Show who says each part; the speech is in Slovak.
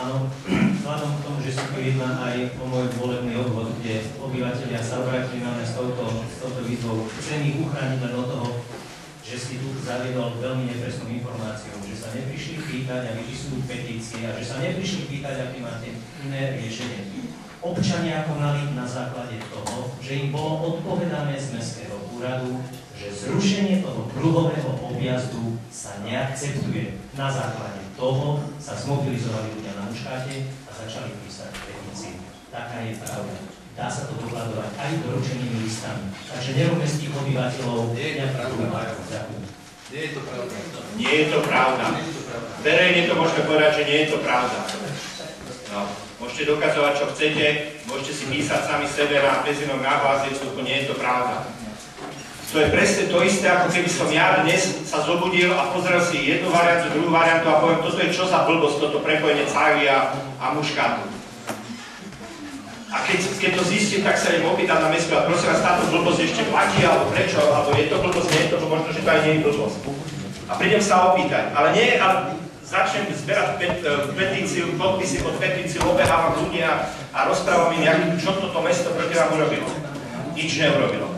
Speaker 1: Áno, vzhľadom k tomu, že sa tu jedná aj o môj volebný obvod, kde obyvateľia sa obrátili na mňa s touto výzvou, chcem ich uchrániť len od toho, že si tu zaviedol veľmi nepresnú informáciu, že sa neprišli pýtať a vypisujú petície a že sa neprišli pýtať, aké máte iné riešenie. Občania konali na základe toho, že im bolo odpovedané z mestského úradu, že zrušenie toho kruhového objazdu sa neakceptuje. Na základe toho sa zmobilizovali ľudia na Muškáte a začali písať petície. Taká je pravda. Dá sa to dokladovať aj doručenými listami. Takže nerobme z tých obyvateľov.
Speaker 2: Nie je to pravda. Nie je to pravda.
Speaker 3: Nie je to pravda. Verejne to môžeme povedať, že nie je to pravda. No, môžete dokazovať, čo chcete, môžete si písať sami sebe na pezinok na hlas, to nie je to pravda. To je presne to isté, ako keby som ja dnes sa zobudil a pozrel si jednu variantu, druhú variantu a poviem, toto je čo za blbosť, toto prepojenie Cávy a Muškátu. A keď to zistím, tak sa idem opýtať na mestu a prosím vás, táto blbosť ešte platí, alebo prečo, alebo je to blbosť, nie je to, možno, že to aj nie je blbosť. A prídem sa opýtať, ale nie, ale začnem zberať petíciu, podpisy pod petíciu, obehávam ľudia a rozprávam im, čo toto mesto proti vám urobilo. Nič neurobilo.